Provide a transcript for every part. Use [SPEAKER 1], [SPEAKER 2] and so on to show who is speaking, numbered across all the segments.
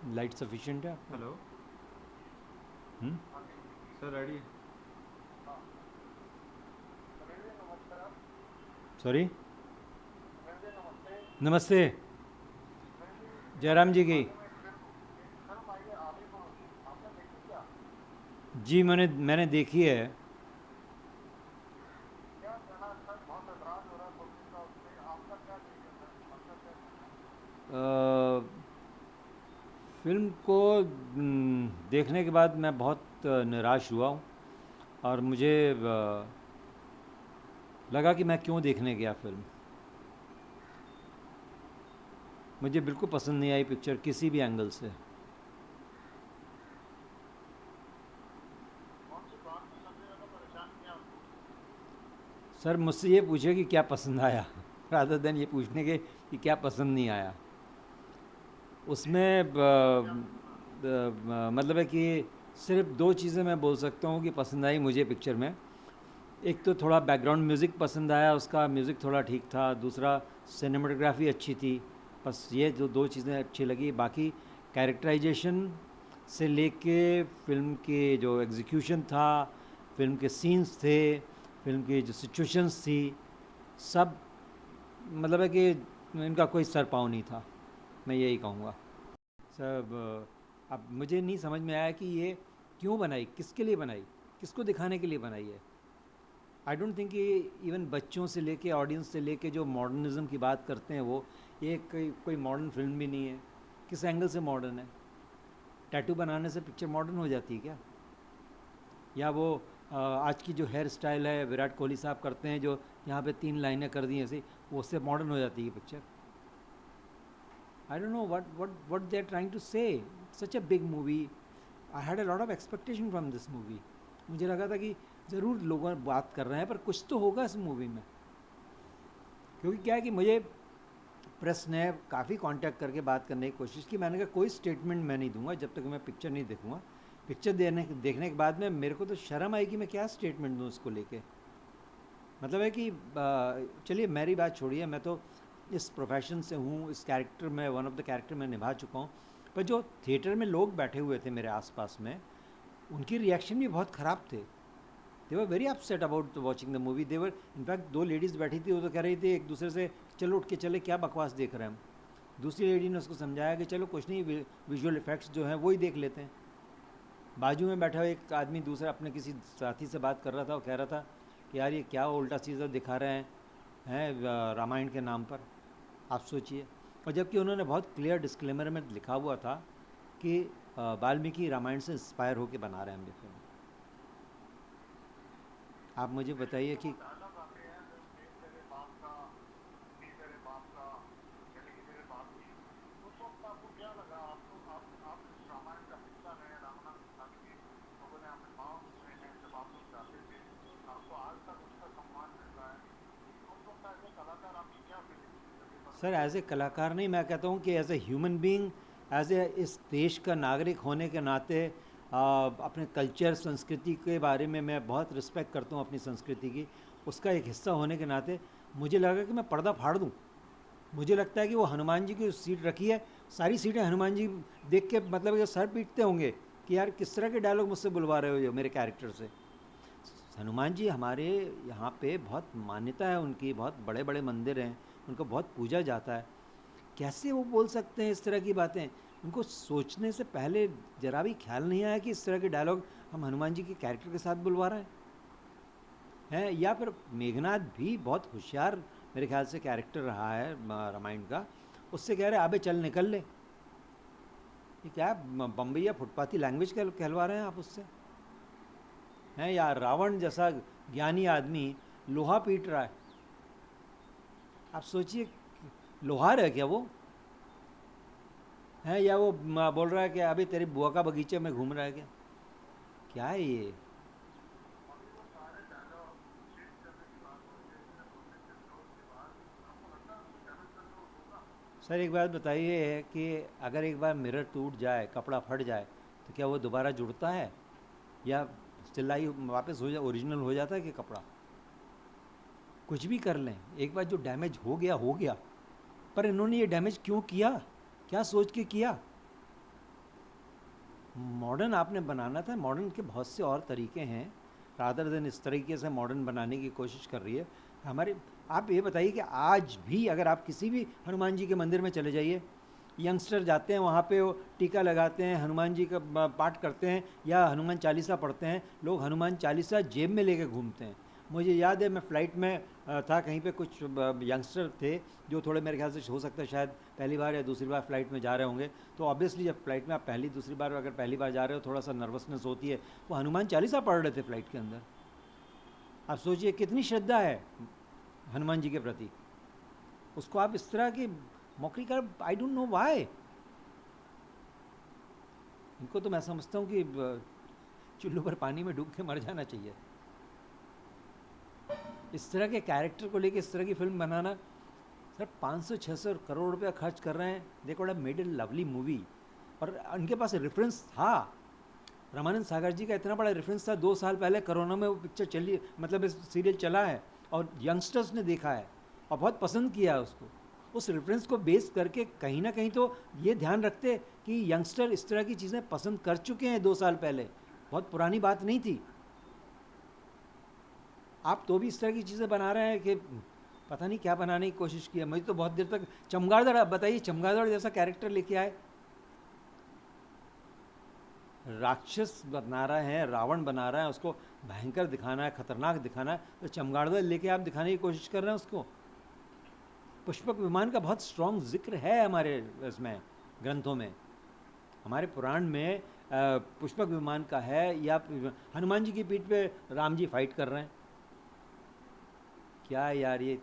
[SPEAKER 1] Light sufficient है?
[SPEAKER 2] Hello
[SPEAKER 1] hmm.
[SPEAKER 2] Sir, ready?
[SPEAKER 1] Sorry. नमस्ते। जयराम जी की। जी मैंने देखी है। फिल्म को देखने के बाद मैं बहुत निराश हुआ हूँ। और मुझे लगा कि मैं क्यों देखने गया फिल्म। मुझे बिल्कुल पसंद नहीं आई पिक्चर किसी भी एंगल से। सर मुझसे ये पूछे कि क्या पसंद आया रादर देन ये पूछने के कि क्या पसंद नहीं आया। उसमें मतलब है कि सिर्फ दो चीज़ें मैं बोल सकता हूँ कि पसंद आई मुझे पिक्चर में। एक तो थोड़ा बैकग्राउंड म्यूज़िक पसंद आया, उसका म्यूज़िक थोड़ा ठीक था। दूसरा सिनेमाटोग्राफी अच्छी थी। बस ये जो दो चीज़ें अच्छी लगी। बाकी कैरेक्टराइजेशन से लेके फिल्म के जो एग्जीक्यूशन था, फिल्म के सीन्स थे, फिल्म की जो सिचुएशंस थी, सब मतलब है कि इनका कोई सर पाँव नहीं था। मैं यही कहूँगा। सब अब मुझे नहीं समझ में आया कि ये क्यों बनाई, किसके लिए बनाई, किसको दिखाने के लिए बनाई है। आई डोंट थिंक कि इवन बच्चों से लेके ऑडियंस से लेके जो मॉडर्निज्म की बात करते हैं वो, ये कोई मॉडर्न फिल्म भी नहीं है। किस एंगल से मॉडर्न है? टैटू बनाने से पिक्चर मॉडर्न हो जाती है क्या? या वो आज की जो हेयर स्टाइल है विराट कोहली साहब करते हैं, जो यहाँ पे 3 लाइनें कर दी ऐसे, वो उससे मॉडर्न हो जाती है picture? I don't know what they are trying to say. Such a big movie. I had a lot of expectation from this movie. मुझे लगा था कि ज़रूर लोग बात कर रहे हैं पर कुछ तो होगा इस मूवी में। क्योंकि क्या है कि मुझे प्रेस ने काफ़ी कांटेक्ट करके बात करने की कोशिश की। मैंने कहा कोई स्टेटमेंट मैं नहीं दूंगा जब तक मैं पिक्चर नहीं देखूंगा। पिक्चर देखने के बाद में मेरे को तो शर्म आई कि मैं क्या स्टेटमेंट दूँ उसको लेके। मतलब है कि चलिए मेरी बात छोड़िए, मैं तो इस प्रोफेशन से हूँ, इस कैरेक्टर में वन ऑफ द कैरेक्टर मैं निभा चुका हूँ। पर जो थिएटर में लोग बैठे हुए थे मेरे आसपास में, उनकी रिएक्शन भी बहुत ख़राब थे। They were very upset about watching the movie. They were in fact, दो लेडीज़ बैठी थी, वो तो कह रही थी एक दूसरे से, चलो उठ के चले, क्या बकवास देख रहे हैं हम। दूसरी लेडी ने उसको समझाया कि चलो कुछ नहीं, विजुअल इफ़ेक्ट्स जो हैं वही देख लेते हैं। बाजू में बैठा हुआ एक आदमी दूसरा अपने किसी साथी से बात कर रहा था, वो कह रहा था कि यार ये क्या उल्टा सीधा दिखा रहे हैं रामायण के नाम पर। आप सोचिए। और जबकि उन्होंने बहुत क्लियर डिस्क्लेमर में लिखा हुआ था कि वाल्मीकि रामायण से इंस्पायर होकर बना रहे हैं हम ये फिल्म। आप मुझे बताइए कि सर एज ए कलाकार नहीं, मैं कहता हूँ कि as a human being, as a इस देश का नागरिक होने के नाते अपने कल्चर संस्कृति के बारे में मैं बहुत रिस्पेक्ट करता हूँ अपनी संस्कृति की। उसका एक हिस्सा होने के नाते मुझे लगा कि मैं पर्दा फाड़ दूँ। मुझे लगता है कि वो हनुमान जी की सीट रखी है, सारी सीटें हनुमान जी देख के मतलब कि सर पीटते होंगे कि यार किस तरह के डायलॉग मुझसे बुलवा रहे हो जो मेरे कैरेक्टर से। हनुमान जी हमारे यहाँ पे बहुत मान्यता है उनकी, बहुत बड़े बड़े मंदिर हैं, उनको बहुत पूजा जाता है। कैसे वो बोल सकते हैं इस तरह की बातें? उनको सोचने से पहले जरा भी ख्याल नहीं आया कि इस तरह के डायलॉग हम हनुमान जी के कैरेक्टर के साथ बुलवा रहे हैं? या फिर मेघनाथ भी बहुत होशियार मेरे ख्याल से कैरेक्टर रहा है रामायण का, उससे कह रहे अबे चल निकल ले। ये क्या बम्बई या फुटपाथी लैंग्वेज कहलवा रहे हैं आप उससे? हैं यार, रावण जैसा ज्ञानी आदमी लोहा पीट रहा है। आप सोचिए, लोहार है क्या वो? है या वो बोल रहा है कि अभी तेरी बुआ का बगीचे में घूम रहा है क्या? क्या है ये? सर एक बात बताइए कि अगर एक बार मिरर टूट जाए, कपड़ा फट जाए, तो क्या वो दोबारा जुड़ता है? या सिलाई वापस हो जा ओरिजिनल हो जाता है कि कपड़ा? कुछ भी कर लें, एक बार जो डैमेज हो गया हो गया। पर इन्होंने ये डैमेज क्यों किया? क्या सोच के किया? मॉडर्न आपने बनाना था, मॉडर्न के बहुत से और तरीके हैं, रादर देन इस तरीके से मॉडर्न बनाने की कोशिश कर रही है हमारे। आप ये बताइए कि आज भी अगर आप किसी भी हनुमान जी के मंदिर में चले जाइए, यंगस्टर जाते हैं वहाँ पे, वो टीका लगाते हैं, हनुमान जी का पाठ करते हैं या हनुमान चालीसा पढ़ते हैं, लोग हनुमान चालीसा जेब में लेके घूमते हैं। मुझे याद है मैं फ़्लाइट में था, कहीं पे कुछ यंगस्टर थे जो थोड़े, मेरे ख्याल से हो सकता है शायद पहली बार या दूसरी बार फ़्लाइट में जा रहे होंगे, तो ऑब्वियसली जब फ़्लाइट में आप पहली दूसरी बार, अगर पहली बार जा रहे हो, थोड़ा सा नर्वसनेस होती है। वो हनुमान चालीसा पढ़ रहे थे फ़्लाइट के अंदर। आप सोचिए कितनी श्रद्धा है हनुमान जी के प्रति। उसको आप इस तरह की मौके कर, आई डोंट नो वाई। इनको तो मैं समझता हूँ कि चुल्लू पर पानी में डूब के मर जाना चाहिए। इस तरह के कैरेक्टर को लेके इस तरह की फिल्म बनाना, सर 500-600 करोड़ रुपया खर्च कर रहे हैं, they could have made a lovely movie. और उनके पास रेफरेंस था, रामानंद सागर जी का इतना बड़ा रेफरेंस था, 2 साल पहले कोरोना में वो पिक्चर चली, मतलब इस सीरियल चला है और यंगस्टर्स ने देखा है और बहुत पसंद किया है उसको। उस रेफरेंस को बेस करके कहीं ना कहीं तो ये ध्यान रखते कि यंगस्टर इस तरह की चीज़ें पसंद कर चुके हैं 2 साल पहले, बहुत पुरानी बात नहीं थी। आप तो भी इस तरह की चीज़ें बना रहे हैं कि पता नहीं क्या बनाने की कोशिश की है। मुझे तो बहुत देर तक चमगादड़, आप बताइए, चमगादड़ जैसा कैरेक्टर लेके आए, राक्षस बना रहे हैं, रावण बना रहे हैं, उसको भयंकर दिखाना है, खतरनाक दिखाना है, तो चमगादड़ लेके आप दिखाने की कोशिश कर रहे हैं उसको। पुष्पक विमान का बहुत स्ट्रॉन्ग जिक्र है हमारे इसमें ग्रंथों में, हमारे पुराण में पुष्पक विमान का है, या हनुमान जी की पीठ पे राम जी फाइट कर रहे हैं। क्या यार ये,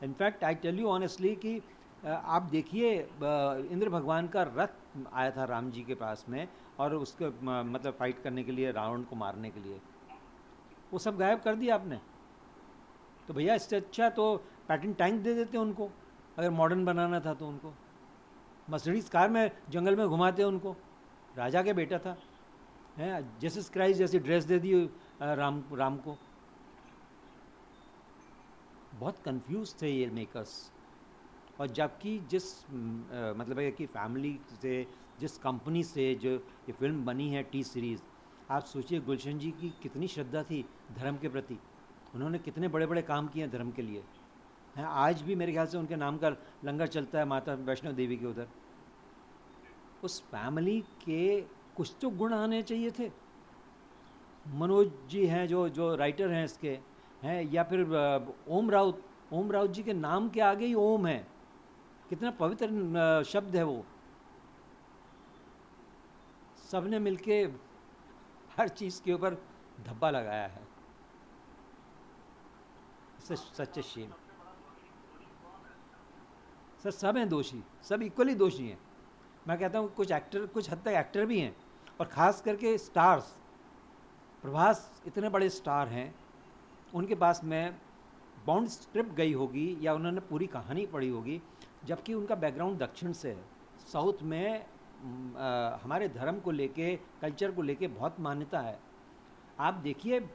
[SPEAKER 1] in fact I tell you honestly कि आप देखिए इंद्र भगवान का रथ आया था राम जी के पास में, और उसके मतलब फाइट करने के लिए, रावण को मारने के लिए, वो सब गायब कर दिया आपने। तो भैया इससे अच्छा तो पैटेंट टैंक दे देते उनको, अगर मॉडर्न बनाना था तो उनको मर्सिडीज कार में जंगल में घुमाते उनको, राजा के बेटा था, हैं, जेसस क्राइस्ट जैसी ड्रेस दे दी राम को। बहुत कंफ्यूज थे ये मेकर्स। और जबकि जिस मतलब है कि फैमिली से, जिस कंपनी से जो ये फिल्म बनी है टी सीरीज़, आप सोचिए गुलशन जी की कितनी श्रद्धा थी धर्म के प्रति, उन्होंने कितने बड़े बड़े काम किए हैं धर्म के लिए, हैं। आज भी मेरे ख्याल से उनके नाम का लंगर चलता है माता वैष्णो देवी के उधर। उस फैमिली के कुछ तो गुण आने चाहिए थे। मनोज जी हैं जो जो राइटर हैं इसके, हैं, या फिर ओम राउत जी के नाम के आगे ही ओम है, कितना पवित्र शब्द है वो। सब ने मिलके हर चीज़ के ऊपर धब्बा लगाया है। सच शेम। सर सब हैं दोषी, सब इक्वली दोषी हैं। मैं कहता हूँ कुछ एक्टर, कुछ हद तक एक्टर भी हैं, और ख़ास करके स्टार्स। प्रभास इतने बड़े स्टार हैं, उनके पास में बाउंड स्क्रिप्ट गई होगी या उन्होंने पूरी कहानी पढ़ी होगी, जबकि उनका बैकग्राउंड दक्षिण से है। साउथ में हमारे धर्म को लेके, कल्चर को लेके बहुत मान्यता है। आप देखिए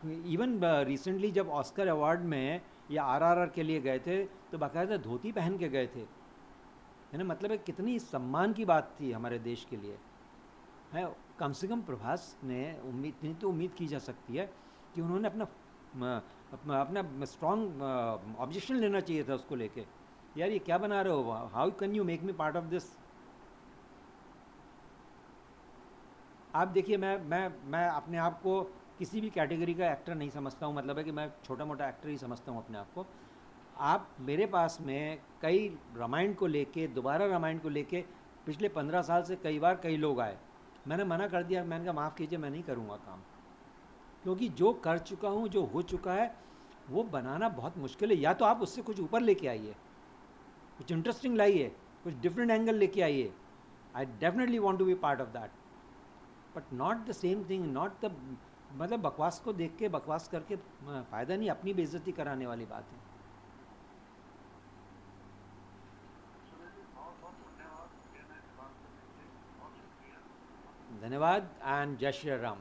[SPEAKER 1] इवन रिसेंटली जब ऑस्कर अवार्ड में या आरआरआर के लिए गए थे, तो बाकायदा धोती पहन के गए थे, है ना। मतलब है कितनी सम्मान की बात थी हमारे देश के लिए, है। कम से कम प्रभास ने उम्मीद, इतनी तो उम्मीद की जा सकती है कि उन्होंने अपना स्ट्रॉन्ग ऑब्जेक्शन लेना चाहिए था उसको लेके, यार ये क्या बना रहे हो, how can you make me part of this. आप देखिए मैं अपने आप को किसी भी कैटेगरी का एक्टर नहीं समझता हूँ, मतलब है कि मैं छोटा मोटा एक्टर ही समझता हूँ अपने आप को। आप मेरे पास में कई रामायण को लेके, दोबारा रामायण को लेके पिछले 15 साल से कई बार कई लोग आए, मैंने मना कर दिया, मैंने कहा माफ़ कीजिए मैं नहीं करूँगा काम, क्योंकि जो कर चुका हूँ, जो हो चुका है, वो बनाना बहुत मुश्किल है। या तो आप उससे कुछ ऊपर लेके आइए, कुछ इंटरेस्टिंग लाइए, कुछ डिफरेंट एंगल लेके आइए। I definitely want to be part of that, but not the same thing, not the, मतलब बकवास को देख के, बकवास करके फ़ायदा नहीं, अपनी बेइज्जती कराने वाली बात है। धन्यवाद एंड जय श्री राम।